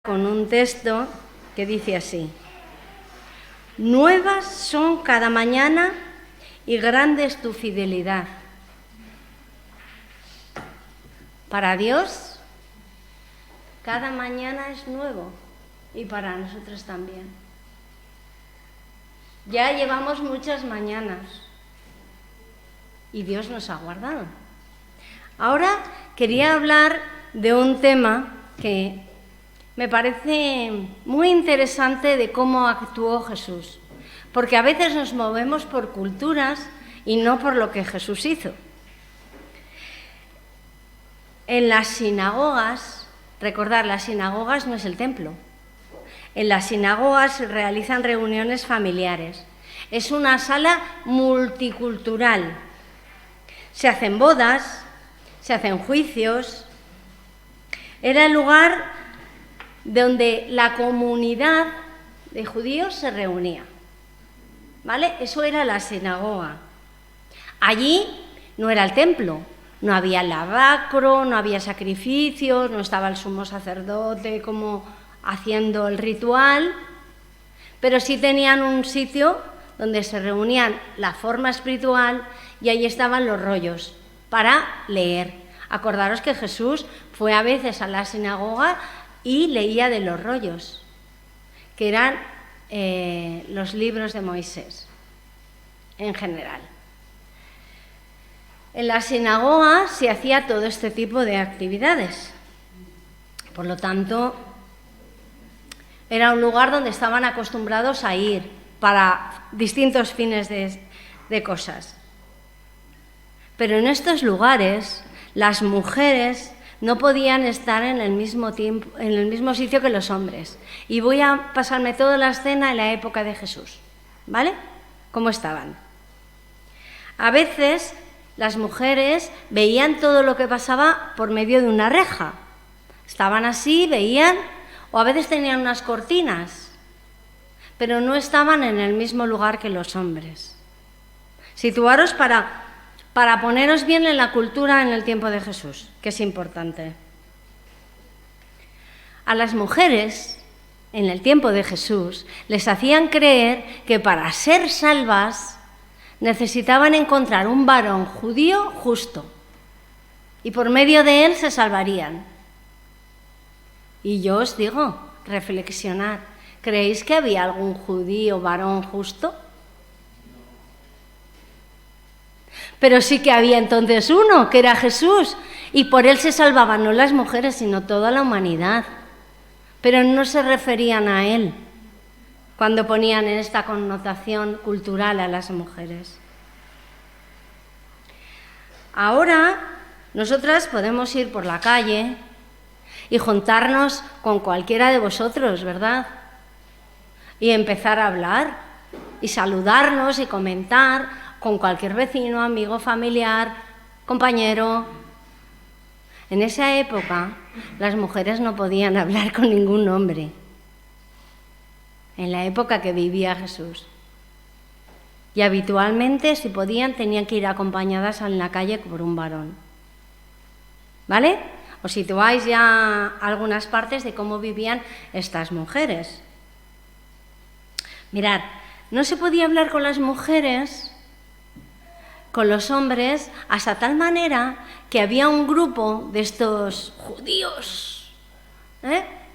Con un texto que dice así: nuevas son cada mañana y grande es tu fidelidad. Para Dios, cada mañana es nuevo y para nosotros también. Ya llevamos muchas mañanas y Dios nos ha guardado. Ahora quería hablar de un tema que me parece muy interesante de cómo actuó Jesús, porque a veces nos movemos por culturas y no por lo que Jesús hizo. En las sinagogas, recordad, las sinagogas no es el templo. En las sinagogas se realizan reuniones familiares. Es una sala multicultural. Se hacen bodas, se hacen juicios. Era el lugar donde la comunidad de judíos se reunía, ¿vale? Eso era la sinagoga. Allí no era el templo, no había lavacro, no había sacrificios, no estaba el sumo sacerdote como haciendo el ritual, pero sí tenían un sitio donde se reunían la forma espiritual y ahí estaban los rollos para leer. Acordaros que Jesús fue a veces a la sinagoga y leía de los rollos, que eran los libros de Moisés, en general. En la sinagoga se hacía todo este tipo de actividades. Por lo tanto, era un lugar donde estaban acostumbrados a ir para distintos fines de cosas. Pero en estos lugares, las mujeres no podían estar en el mismo sitio que los hombres. Y voy a pasarme toda la escena en la época de Jesús, ¿vale? ¿Cómo estaban? A veces las mujeres veían todo lo que pasaba por medio de una reja. Estaban así, veían, o a veces tenían unas cortinas, pero no estaban en el mismo lugar que los hombres. Situaros para poneros bien en la cultura en el tiempo de Jesús, que es importante. A las mujeres, en el tiempo de Jesús, les hacían creer que para ser salvas necesitaban encontrar un varón judío justo y por medio de él se salvarían. Y yo os digo, reflexionad, ¿creéis que había algún judío varón justo? Pero sí que había entonces uno, que era Jesús, y por él se salvaban no las mujeres, sino toda la humanidad. Pero no se referían a él cuando ponían en esta connotación cultural a las mujeres. Ahora, nosotras podemos ir por la calle y juntarnos con cualquiera de vosotros, ¿verdad? Y empezar a hablar y saludarnos y comentar con cualquier vecino, amigo, familiar, compañero. En esa época, las mujeres no podían hablar con ningún hombre. En la época que vivía Jesús. Y habitualmente, si podían, tenían que ir acompañadas en la calle por un varón. ¿Vale? Os situáis ya algunas partes de cómo vivían estas mujeres. Mirad, no se podía hablar con las mujeres, con los hombres, hasta tal manera que había un grupo de estos judíos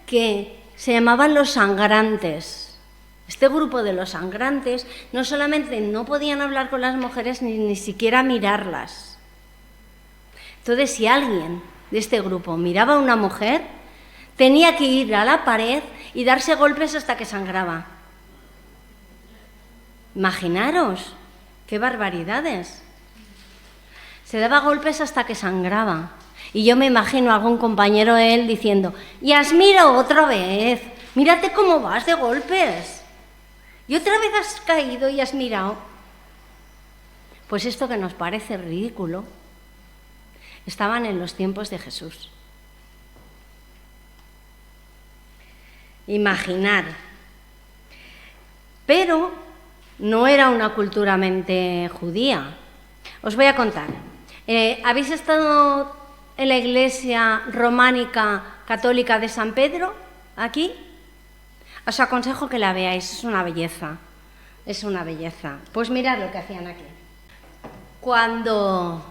que se llamaban los sangrantes. Este grupo de los sangrantes no solamente no podían hablar con las mujeres ni siquiera mirarlas. Entonces, si alguien de este grupo miraba a una mujer, tenía que ir a la pared y darse golpes hasta que sangraba. Imaginaros, qué barbaridades. Se daba golpes hasta que sangraba. Y yo me imagino a algún compañero de él diciendo: Yasmira, otra vez, mírate cómo vas de golpes. Y otra vez has caído y has mirado. Pues esto que nos parece ridículo, estaban en los tiempos de Jesús. Imaginar. Pero no era una cultura mente judía. Os voy a contar. ¿Habéis estado en la iglesia románica católica de San Pedro? aquí. Os aconsejo que la veáis, es una belleza. Es una belleza. Pues mirad lo que hacían aquí. Cuando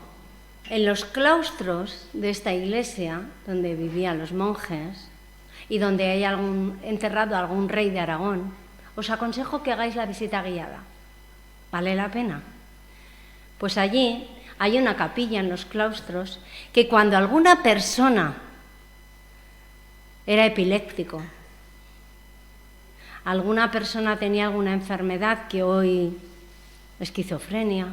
en los claustros de esta iglesia, donde vivían los monjes y donde hay enterrado algún rey de Aragón, os aconsejo que hagáis la visita guiada. ¿Vale la pena? Pues allí hay una capilla en los claustros que cuando alguna persona era epiléptico, alguna persona tenía alguna enfermedad que hoy, esquizofrenia,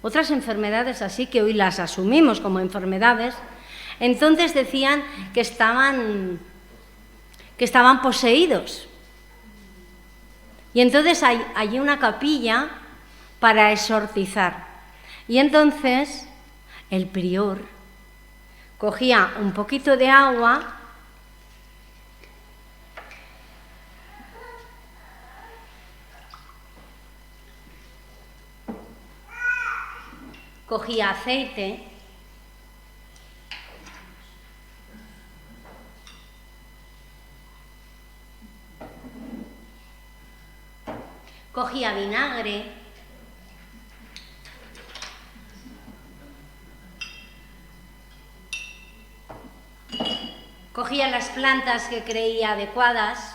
otras enfermedades así que hoy las asumimos como enfermedades, entonces decían que estaban poseídos. Y entonces hay allí una capilla para exorcizar. Y entonces el prior cogía un poquito de agua, cogía aceite, cogía vinagre, cogía las plantas que creía adecuadas,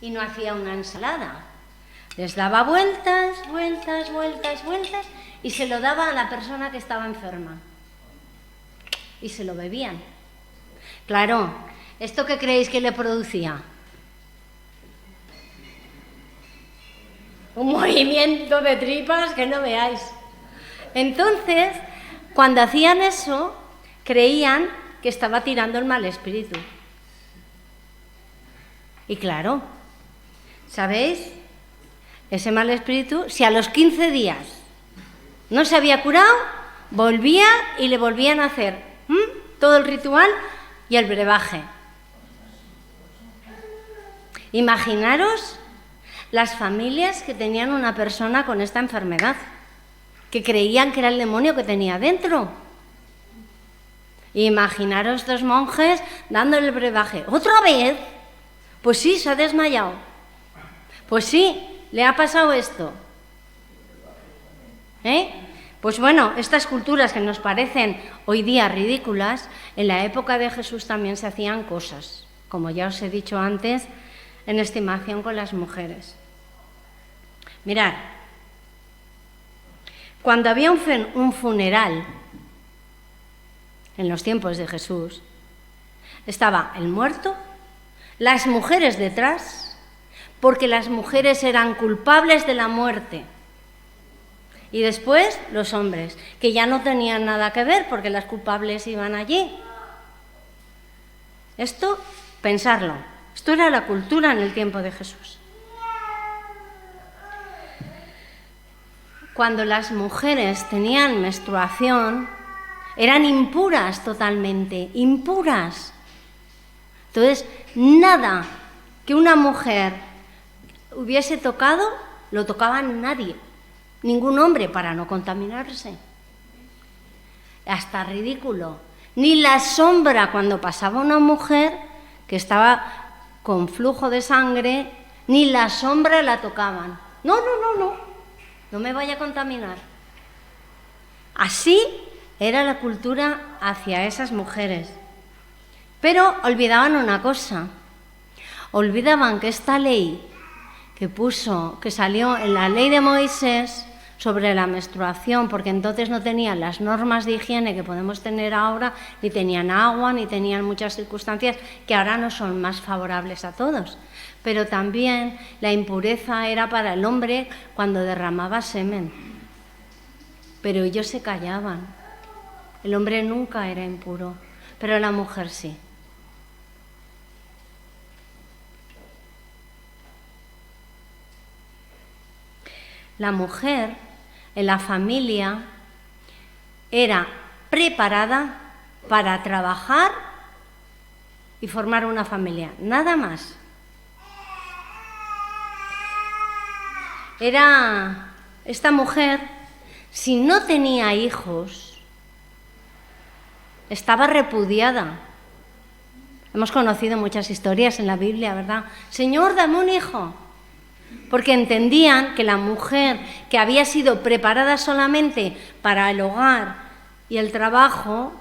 y no hacía una ensalada. Les daba vueltas, vueltas, vueltas, vueltas y se lo daba a la persona que estaba enferma. Y se lo bebían. Claro, ¿esto qué creéis que le producía? Un movimiento de tripas que no veáis. Entonces, cuando hacían eso, creían que estaba tirando el mal espíritu. Y claro, ¿sabéis? Ese mal espíritu, si a los 15 días no se había curado, volvía y le volvían a hacer todo el ritual y el brebaje. Imaginaros las familias que tenían una persona con esta enfermedad, que creían que era el demonio que tenía dentro. Imaginaros dos monjes dándole el brebaje. ¿Otra vez? Pues sí, se ha desmayado. Pues sí, le ha pasado esto. Pues bueno, estas culturas que nos parecen hoy día ridículas, en la época de Jesús también se hacían cosas, como ya os he dicho antes, en estimación con las mujeres. Mirad, cuando había un funeral en los tiempos de Jesús, estaba el muerto, las mujeres detrás, porque las mujeres eran culpables de la muerte. Y después los hombres, que ya no tenían nada que ver porque las culpables iban allí. Esto, pensarlo, esto era la cultura en el tiempo de Jesús. Cuando las mujeres tenían menstruación, eran impuras totalmente, impuras. Entonces, nada que una mujer hubiese tocado, lo tocaba nadie. Ningún hombre para no contaminarse. Hasta ridículo. Ni la sombra cuando pasaba una mujer que estaba con flujo de sangre, ni la sombra la tocaban. No, no me vaya a contaminar. Así era la cultura hacia esas mujeres. Pero olvidaban una cosa. Olvidaban que esta ley que salió en la ley de Moisés sobre la menstruación, porque entonces no tenían las normas de higiene que podemos tener ahora, ni tenían agua, ni tenían muchas circunstancias que ahora no son más favorables a todos. Pero también la impureza era para el hombre cuando derramaba semen. Pero ellos se callaban. El hombre nunca era impuro, pero la mujer sí. La mujer en la familia era preparada para trabajar y formar una familia, nada más. Esta mujer, si no tenía hijos, estaba repudiada. Hemos conocido muchas historias en la Biblia, ¿verdad? Señor, dame un hijo. Porque entendían que la mujer que había sido preparada solamente para el hogar y el trabajo,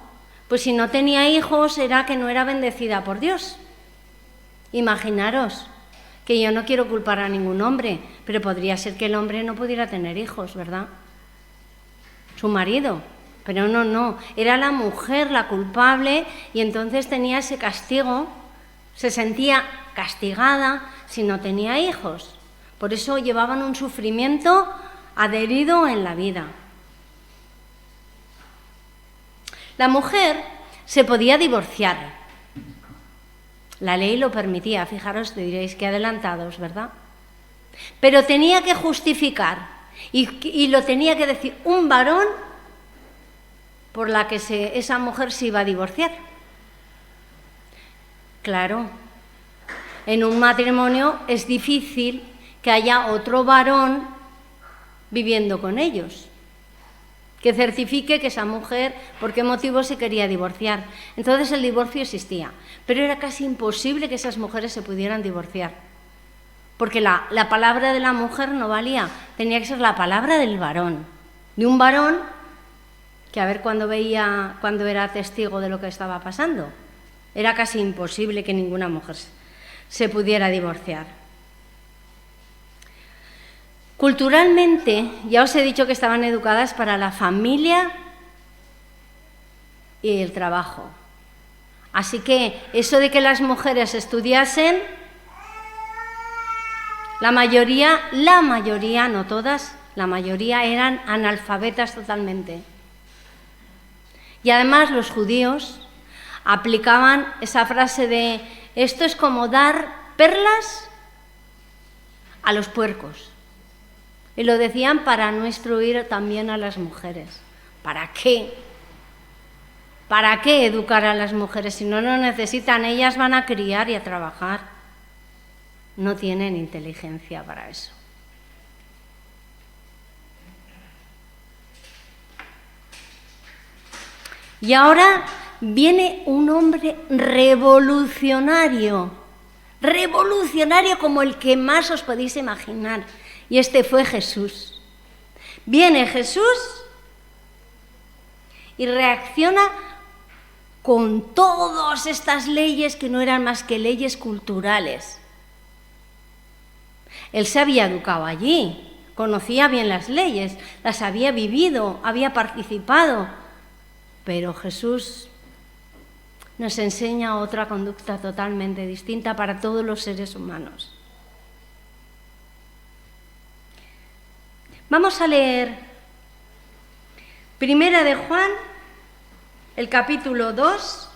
pues si no tenía hijos era que no era bendecida por Dios. Imaginaros, que yo no quiero culpar a ningún hombre, pero podría ser que el hombre no pudiera tener hijos, ¿verdad? Su marido. Pero no, era la mujer la culpable y entonces tenía ese castigo, se sentía castigada si no tenía hijos. Por eso llevaban un sufrimiento adherido en la vida. La mujer se podía divorciar. La ley lo permitía, fijaros, diréis que adelantados, ¿verdad? Pero tenía que justificar y lo tenía que decir un varón por la que esa mujer se iba a divorciar. Claro, en un matrimonio es difícil que haya otro varón viviendo con ellos, que certifique que esa mujer, por qué motivo se quería divorciar. Entonces el divorcio existía, pero era casi imposible que esas mujeres se pudieran divorciar, porque la palabra de la mujer no valía, tenía que ser la palabra del varón, de un varón que a ver cuando era testigo de lo que estaba pasando. Era casi imposible que ninguna mujer se pudiera divorciar. Culturalmente, ya os he dicho que estaban educadas para la familia y el trabajo. Así que eso de que las mujeres estudiasen, la mayoría, no todas, la mayoría eran analfabetas totalmente. Y además los judíos aplicaban esa frase de esto es como dar perlas a los puercos. Y lo decían para no instruir también a las mujeres. ¿Para qué? ¿Para qué educar a las mujeres? Si no lo necesitan, ellas van a criar y a trabajar. No tienen inteligencia para eso. Y ahora viene un hombre revolucionario como el que más os podéis imaginar. Y este fue Jesús. Viene Jesús y reacciona con todas estas leyes que no eran más que leyes culturales. Él se había educado allí, conocía bien las leyes, las había vivido, había participado. Pero Jesús nos enseña otra conducta totalmente distinta para todos los seres humanos. Vamos a leer Primera de Juan, el capítulo 2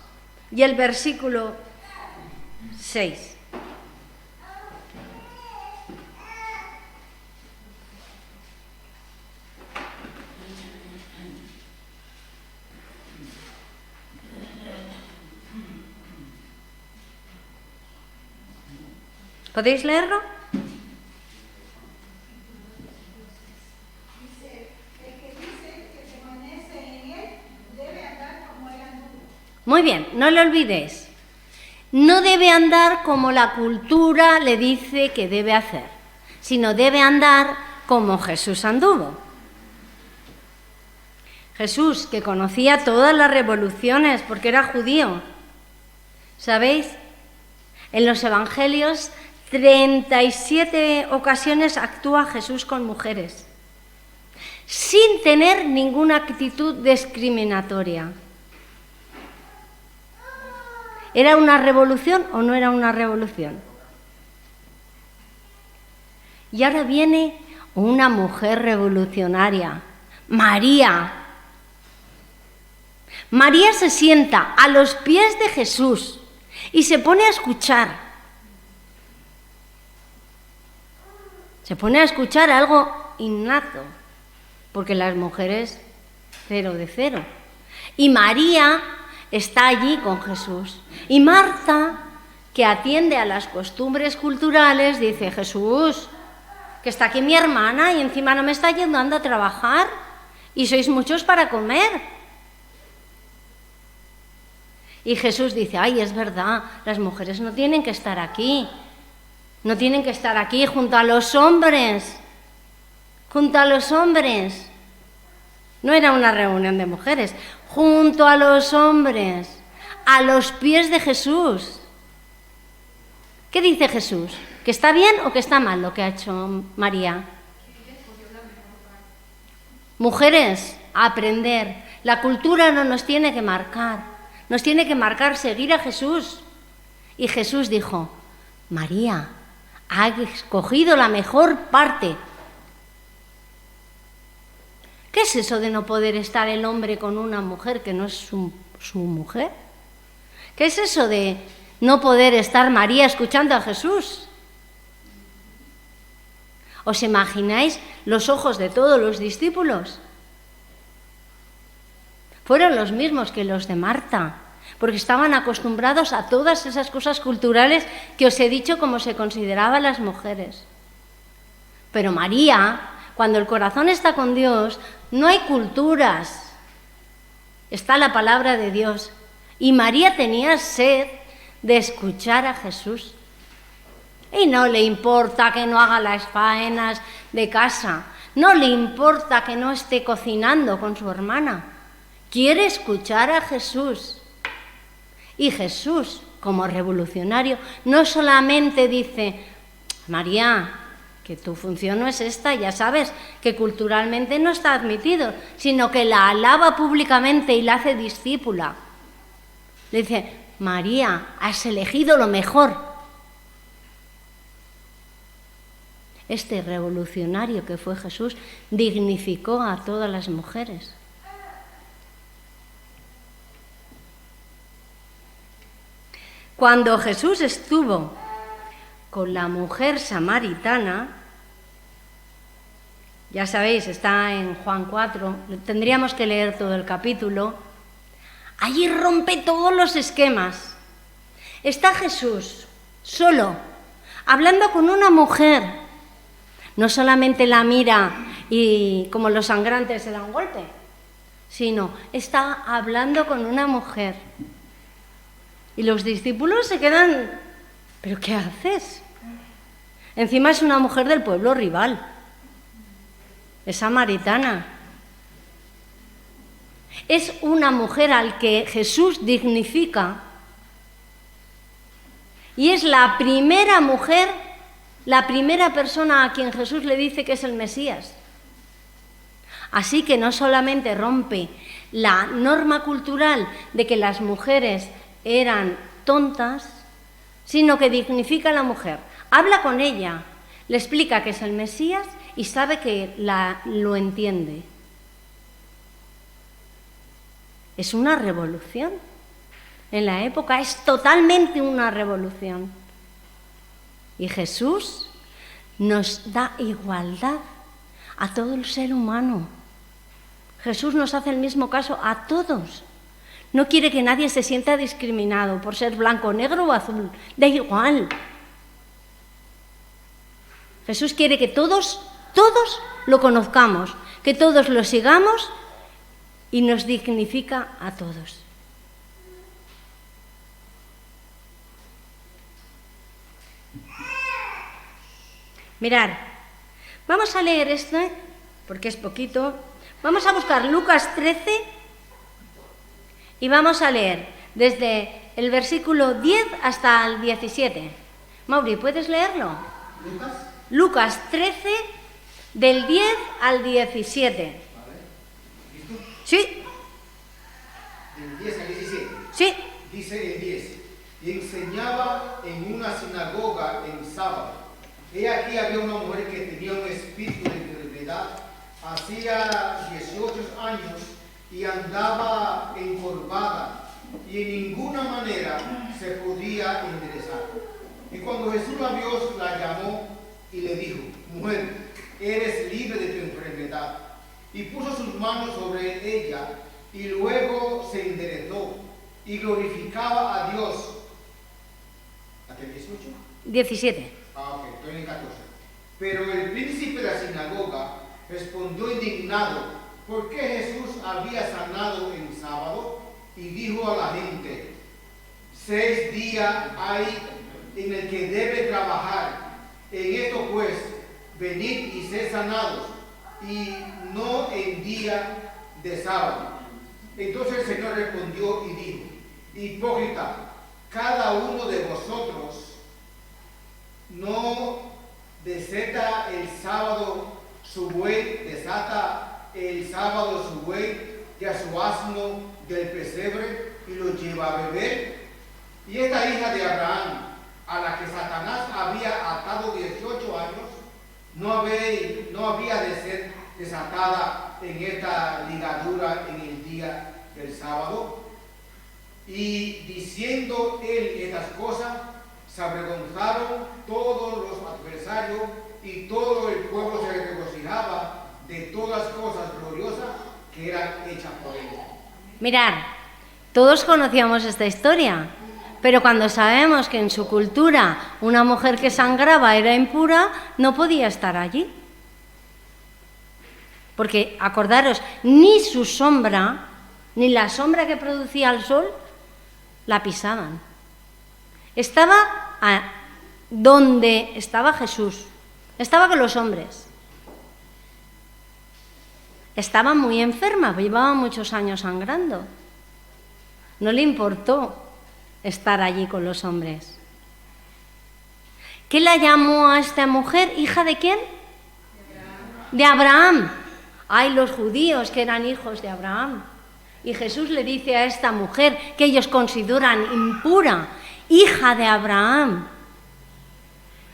y el versículo 6. ¿Podéis leerlo? Muy bien, no lo olvidéis. No debe andar como la cultura le dice que debe hacer, sino debe andar como Jesús anduvo. Jesús, que conocía todas las revoluciones porque era judío. ¿Sabéis? En los evangelios 37 ocasiones actúa Jesús con mujeres, sin tener ninguna actitud discriminatoria. ¿Era una revolución o no era una revolución? Y ahora viene una mujer revolucionaria, María. María se sienta a los pies de Jesús y se pone a escuchar. Se pone a escuchar algo innato, porque las mujeres 0 de 0. Y María está allí con Jesús. Y Marta, que atiende a las costumbres culturales, dice: Jesús, que está aquí mi hermana y encima no me está ayudando a trabajar y sois muchos para comer. Y Jesús dice: ay, es verdad, las mujeres no tienen que estar aquí. No tienen que estar aquí junto a los hombres. Junto a los hombres. No era una reunión de mujeres. Junto a los hombres. A los pies de Jesús. ¿Qué dice Jesús? ¿Que está bien o que está mal lo que ha hecho María? Mujeres, a aprender. La cultura no nos tiene que marcar. Nos tiene que marcar seguir a Jesús. Y Jesús dijo: María, ha escogido la mejor parte. ¿Qué es eso de no poder estar el hombre con una mujer que no es su mujer? ¿Qué es eso de no poder estar María escuchando a Jesús? ¿Os imagináis los ojos de todos los discípulos? Fueron los mismos que los de Marta, porque estaban acostumbrados a todas esas cosas culturales que os he dicho como se consideraban las mujeres. Pero María, cuando el corazón está con Dios, no hay culturas. Está la palabra de Dios. Y María tenía sed de escuchar a Jesús. Y no le importa que no haga las faenas de casa. No le importa que no esté cocinando con su hermana. Quiere escuchar a Jesús. Y Jesús, como revolucionario, no solamente dice: María, que tu función no es esta, ya sabes que culturalmente no está admitido, sino que la alaba públicamente y la hace discípula. Le dice: María, has elegido lo mejor. Este revolucionario que fue Jesús dignificó a todas las mujeres. Cuando Jesús estuvo con la mujer samaritana, ya sabéis, está en Juan 4, tendríamos que leer todo el capítulo, allí rompe todos los esquemas. Está Jesús solo, hablando con una mujer. No solamente la mira y como los sangrantes se da un golpe, sino está hablando con una mujer. Y los discípulos se quedan: ¿pero qué haces? Encima es una mujer del pueblo rival, es samaritana. Es una mujer al que Jesús dignifica y es la primera mujer, la primera persona a quien Jesús le dice que es el Mesías. Así que no solamente rompe la norma cultural de que las mujeres eran tontas, sino que dignifica a la mujer. Habla con ella, le explica que es el Mesías y sabe que lo entiende. Es una revolución. En la época es totalmente una revolución. Y Jesús nos da igualdad a todo el ser humano. Jesús nos hace el mismo caso a todos. No quiere que nadie se sienta discriminado por ser blanco, negro o azul. Da igual. Jesús quiere que todos lo conozcamos, que todos lo sigamos y nos dignifica a todos. Mirad, vamos a leer esto porque es poquito. Vamos a buscar Lucas 13 y vamos a leer desde el versículo 10 hasta el 17. Mauri, ¿puedes leerlo? Lucas 13, del 10 al 17. ¿Listo? Sí. Del 10 al 17. Sí. Dice el 10. Y enseñaba en una sinagoga en sábado. He aquí había una mujer que tenía un espíritu de enfermedad hacía 18 años y andaba encorvada y en ninguna manera se podía enderezar. Y cuando Jesús la vio, la llamó y le dijo: mujer, eres libre de tu enfermedad. Y puso sus manos sobre ella y luego se enderezó y glorificaba a Dios. ¿Hasta el 18? 17. Ok, estoy en el 14. Pero el príncipe de la sinagoga respondió indignado, ¿por qué Jesús había sanado en sábado? Y dijo a la gente, 6 días hay en el que debe trabajar. En esto pues, venid y sed sanados, y no en día de sábado. Entonces el Señor respondió y dijo, hipócrita, cada uno de vosotros no desata el sábado su buey, desata el sábado su buey y a su asno del pesebre y lo lleva a beber. Y esta hija de Abraham, a la que Satanás había atado 18 años, no había de ser desatada en esta ligadura en el día del sábado. Y diciendo él estas cosas, se avergonzaron todos los adversarios y todo el pueblo se regocijaba de todas cosas gloriosas que eran hechas por él. Mirad, todos conocíamos esta historia, pero cuando sabemos que en su cultura una mujer que sangraba era impura, no podía estar allí. Porque, acordaros, ni su sombra, ni la sombra que producía el sol, la pisaban. Estaba donde estaba Jesús, estaba con los hombres. Estaba muy enferma, llevaba muchos años sangrando. No le importó estar allí con los hombres. ¿Qué la llamó a esta mujer? ¿Hija de quién? De Abraham. Ay, los judíos que eran hijos de Abraham. Y Jesús le dice a esta mujer que ellos consideran impura, hija de Abraham.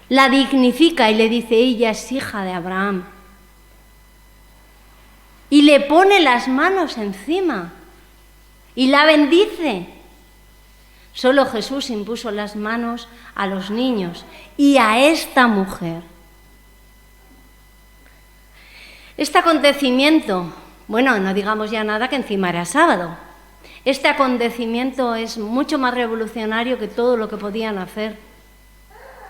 La dignifica y le dice, ella es hija de Abraham. Y le pone las manos encima y la bendice. Solo Jesús impuso las manos a los niños y a esta mujer. Este acontecimiento, bueno, no digamos ya nada que encima era sábado. Este acontecimiento es mucho más revolucionario que todo lo que podían hacer.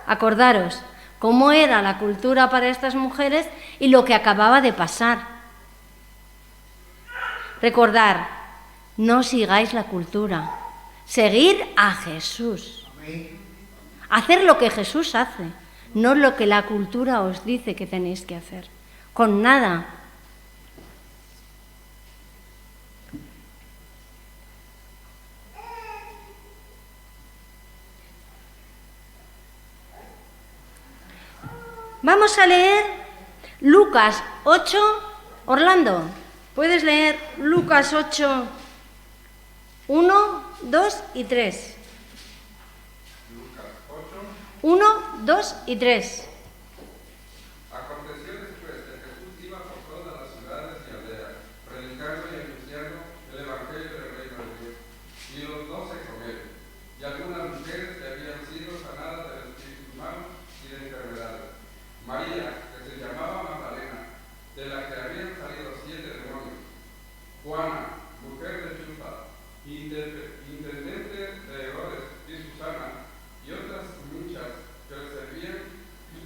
Acordaros cómo era la cultura para estas mujeres y lo que acababa de pasar. Recordar, no sigáis la cultura, seguir a Jesús. Hacer lo que Jesús hace, no lo que la cultura os dice que tenéis que hacer. Con nada. Vamos a leer Lucas 8. Orlando, ¿puedes leer Lucas 8, 1, 2 y 3? Lucas 8. 1, 2 y 3. Aconteció después que Jesús iba por todas las ciudades y aldeas, predicando y anunciando el evangelio del reino de Dios. Y los 12 con él, y algunas mujeres que habían sido sanadas de espíritus malos y de enfermedades. María, que se llamaba Magdalena, de la que habían salido 7 demonios. Juana, mujer de Chuza, intendente de Herodes, y Susana, y otras muchas que le servían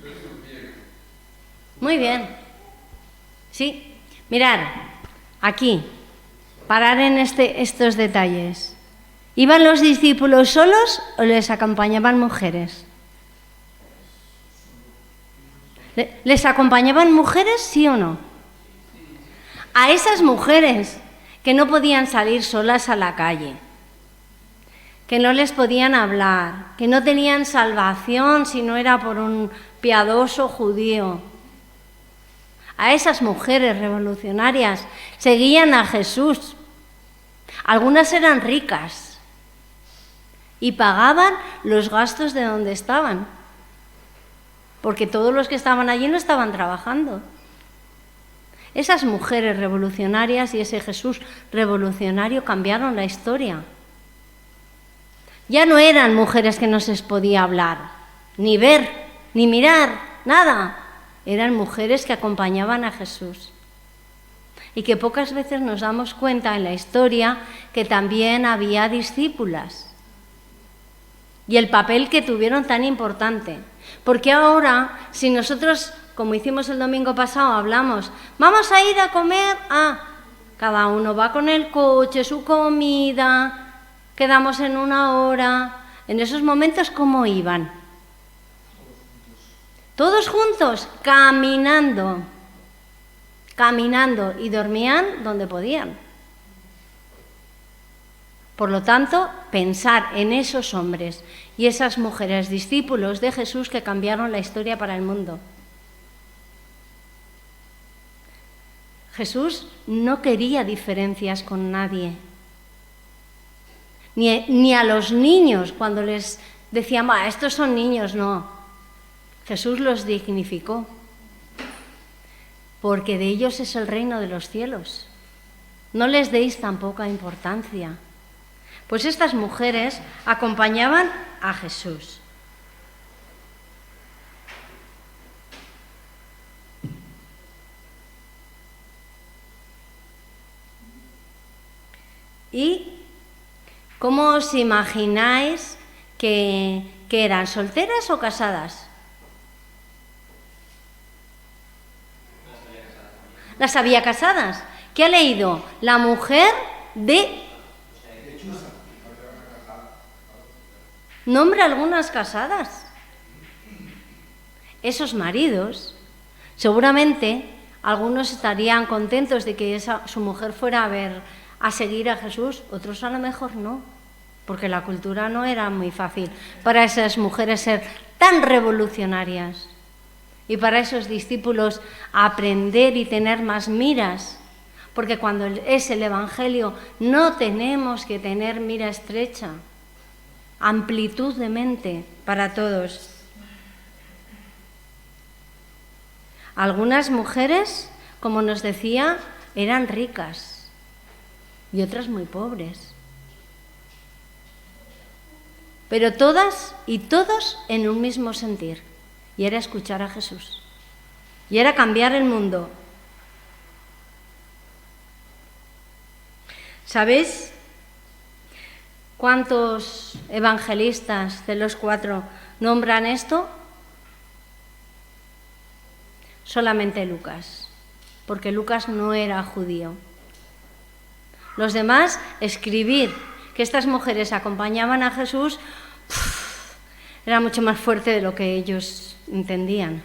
de sus bienes. Muy bien. Sí, mirad, aquí, parar en estos detalles. ¿Iban los discípulos solos o les acompañaban mujeres? ¿Les acompañaban mujeres, sí o no? A esas mujeres que no podían salir solas a la calle, que no les podían hablar, que no tenían salvación si no era por un piadoso judío. A esas mujeres revolucionarias seguían a Jesús. Algunas eran ricas y pagaban los gastos de donde estaban, porque todos los que estaban allí no estaban trabajando. Esas mujeres revolucionarias y ese Jesús revolucionario cambiaron la historia. Ya no eran mujeres que no se les podía hablar, ni ver, ni mirar, nada. Eran mujeres que acompañaban a Jesús. Y que pocas veces nos damos cuenta en la historia que también había discípulas. Y el papel que tuvieron tan importante. Porque ahora, si nosotros, como hicimos el domingo pasado, hablamos, vamos a ir a comer, cada uno va con el coche, su comida, quedamos en una hora. En esos momentos, ¿cómo iban? Todos juntos, caminando y dormían donde podían. Por lo tanto, pensar en esos hombres y esas mujeres discípulos de Jesús que cambiaron la historia para el mundo. Jesús no quería diferencias con nadie, ni a los niños cuando les decían, estos son niños, no. Jesús los dignificó, porque de ellos es el reino de los cielos. No les deis tan poca importancia. Pues estas mujeres acompañaban a Jesús. ¿Y cómo os imagináis que eran? ¿Solteras o casadas? Las había casadas. ¿Qué ha leído? La mujer de... Nombra algunas casadas. Esos maridos, seguramente algunos estarían contentos de que su mujer fuera a seguir a Jesús, otros a lo mejor no, porque la cultura no era muy fácil para esas mujeres ser tan revolucionarias y para esos discípulos aprender y tener más miras, porque cuando es el Evangelio no tenemos que tener mira estrecha, amplitud de mente para todos. Algunas mujeres, como nos decía, eran ricas y otras muy pobres. Pero todas y todos en un mismo sentir, y era escuchar a Jesús, y era cambiar el mundo. ¿Sabéis cuántos evangelistas de los 4 nombran esto? Solamente Lucas, porque Lucas no era judío. Los demás, escribir que estas mujeres acompañaban a Jesús era mucho más fuerte de lo que ellos entendían.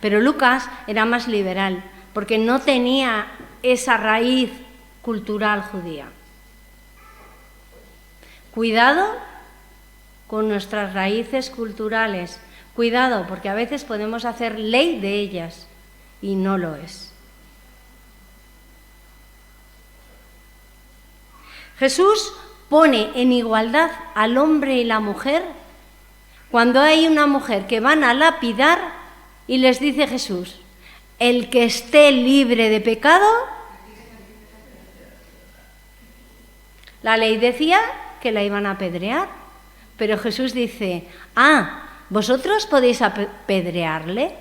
Pero Lucas era más liberal, porque no tenía esa raíz cultural judía. Cuidado con nuestras raíces culturales. Cuidado, porque a veces podemos hacer ley de ellas y no lo es. Jesús pone en igualdad al hombre y la mujer cuando hay una mujer que van a lapidar y les dice Jesús, el que esté libre de pecado. La ley decía que la iban a apedrear, pero Jesús dice, ¿vosotros podéis apedrearle?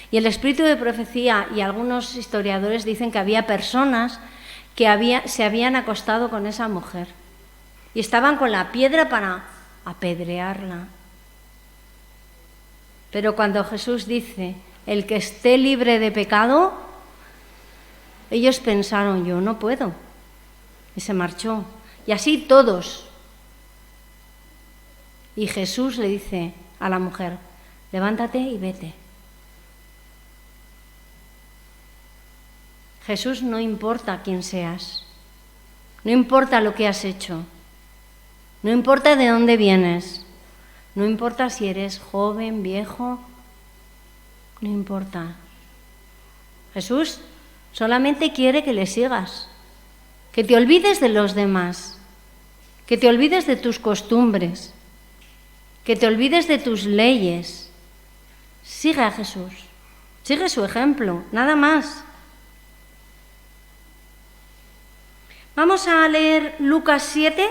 Y el espíritu de profecía y algunos historiadores dicen que había personas que se habían acostado con esa mujer y estaban con la piedra para apedrearla. Pero cuando Jesús dice, el que esté libre de pecado, ellos pensaron, yo no puedo. Y se marchó. Y así todos. Y Jesús le dice a la mujer, levántate y vete. Jesús no importa quién seas, no importa lo que has hecho, no importa de dónde vienes, no importa si eres joven, viejo, no importa. Jesús solamente quiere que le sigas, que te olvides de los demás, que te olvides de tus costumbres, que te olvides de tus leyes. Sigue a Jesús, sigue su ejemplo, nada más. Vamos a leer Lucas 7,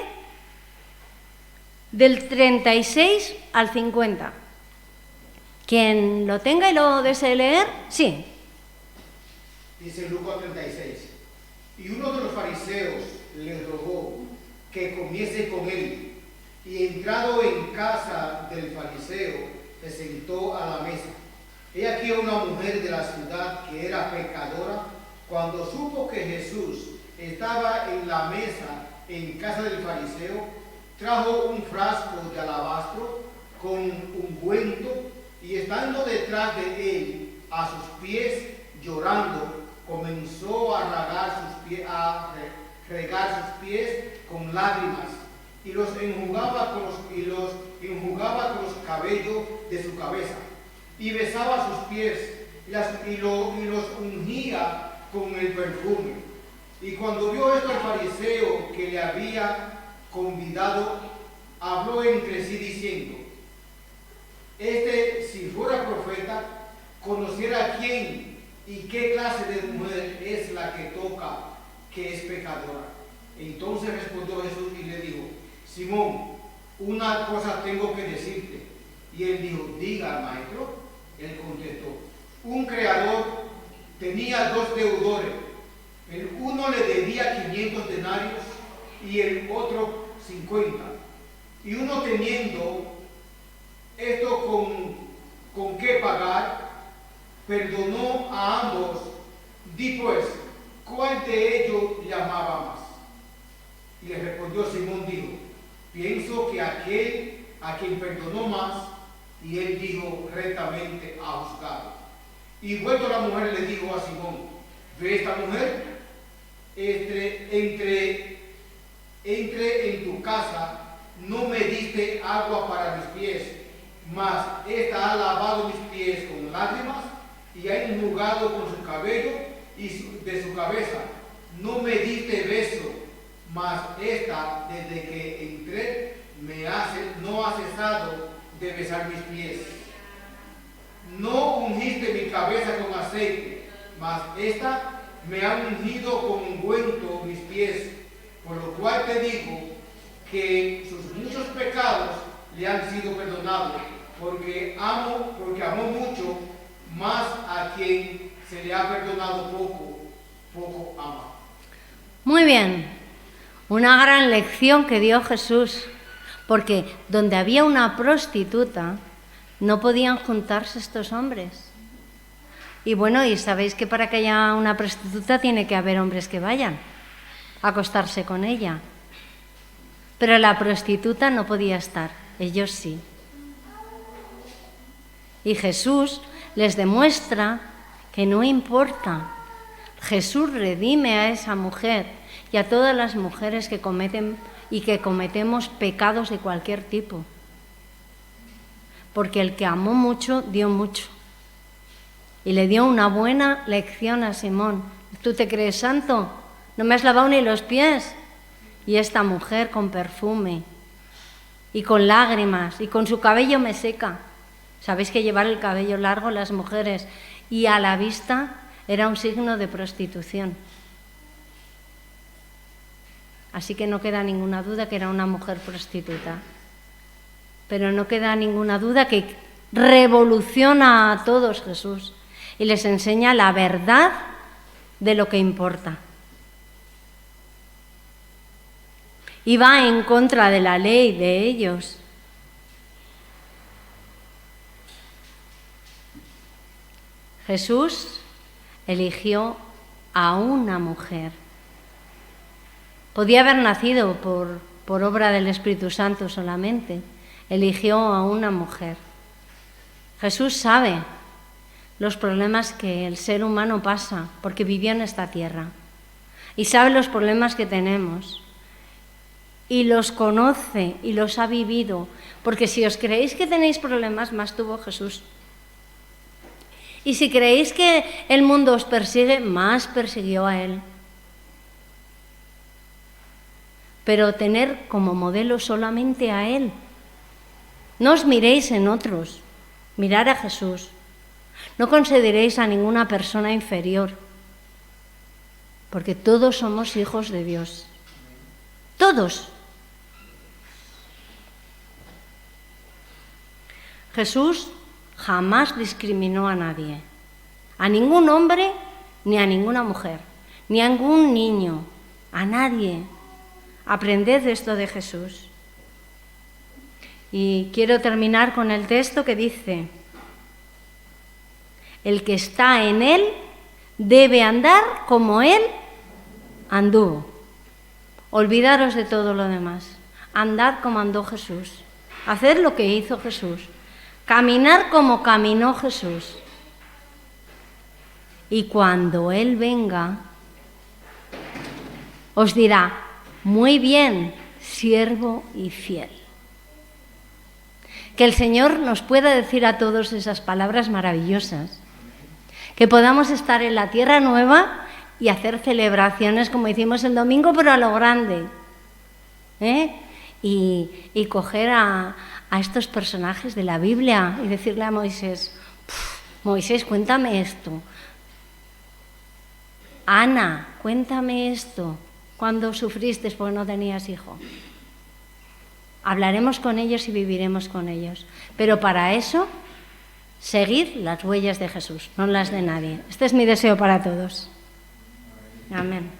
del 36 al 50. Quien lo tenga y lo desee leer, sí. Dice Lucas 36. Y uno de los fariseos le rogó que comiese con él. Y entrado en casa del fariseo, se sentó a la mesa. He aquí una mujer de la ciudad que era pecadora, cuando supo que Jesús estaba en la mesa en casa del fariseo, trajo un frasco de alabastro con ungüento y estando detrás de él a sus pies llorando, comenzó a regar sus pies con lágrimas y los enjugaba con los cabellos de su cabeza y besaba sus pies y los ungía con el perfume. Y cuando vio esto el fariseo que le había convidado, habló entre sí diciendo: si fuera profeta, conociera quién y qué clase de mujer es la que toca, que es pecadora. Entonces respondió Jesús y le dijo: Simón, una cosa tengo que decirte. Y él dijo: diga, maestro. Él contestó: un creador tenía 2 deudores. El uno le debía 500 denarios y el otro 50. Y uno teniendo esto con qué pagar, perdonó a ambos. Di pues, ¿cuál de ellos le amaba más? Y le respondió Simón, dijo: pienso que aquel a quien perdonó más. Y él dijo: rectamente ha juzgado. Y vuelto la mujer le dijo a Simón: ve esta mujer, entre en tu casa, no me diste agua para mis pies, mas esta ha lavado mis pies con lágrimas y ha enjugado con su cabello y de su cabeza. No me diste beso, mas esta, desde que entré, no ha cesado de besar mis pies. No ungiste mi cabeza con aceite, mas esta me ha ungido con ungüento mis pies, por lo cual te digo que sus muchos pecados le han sido perdonados, porque amó mucho, más a quien se le ha perdonado poco ama. Muy bien, una gran lección que dio Jesús, porque donde había una prostituta no podían juntarse estos hombres. Y bueno, y sabéis que para que haya una prostituta tiene que haber hombres que vayan a acostarse con ella. Pero la prostituta no podía estar, ellos sí. Y Jesús les demuestra que no importa. Jesús redime a esa mujer y a todas las mujeres que cometen y que cometemos pecados de cualquier tipo. Porque el que amó mucho, dio mucho. Y le dio una buena lección a Simón. ¿Tú te crees santo? No me has lavado ni los pies. Y esta mujer con perfume y con lágrimas y con su cabello me seca. Sabéis que llevar el cabello largo las mujeres y a la vista era un signo de prostitución. Así que no queda ninguna duda que era una mujer prostituta. Pero no queda ninguna duda que revoluciona a todos Jesús y les enseña la verdad de lo que importa. Y va en contra de la ley de ellos. Jesús eligió a una mujer. Podía haber nacido por obra del Espíritu Santo solamente. Eligió a una mujer. Jesús sabe los problemas que el ser humano pasa porque vivió en esta tierra. Y sabe los problemas que tenemos. Y los conoce y los ha vivido. Porque si os creéis que tenéis problemas, más tuvo Jesús. Y si creéis que el mundo os persigue, más persiguió a él. Pero tener como modelo solamente a él. No os miréis en otros, mirar a Jesús. No consideréis a ninguna persona inferior, porque todos somos hijos de Dios. Todos. Jesús jamás discriminó a nadie, a ningún hombre ni a ninguna mujer, ni a ningún niño, a nadie. Aprended esto de Jesús. Y quiero terminar con el texto que dice: el que está en Él debe andar como Él anduvo. Olvidaros de todo lo demás. Andad como andó Jesús. Haced lo que hizo Jesús. Caminar como caminó Jesús. Y cuando Él venga, os dirá: muy bien, siervo y fiel. Que el Señor nos pueda decir a todos esas palabras maravillosas. Que podamos estar en la tierra nueva y hacer celebraciones como hicimos el domingo, pero a lo grande. Y coger a estos personajes de la Biblia y decirle a Moisés: Moisés, cuéntame esto. Ana, cuéntame esto. ¿Cuándo sufriste porque no tenías hijo? Hablaremos con ellos y viviremos con ellos. Pero para eso, seguid las huellas de Jesús, no las de nadie. Este es mi deseo para todos. Amén.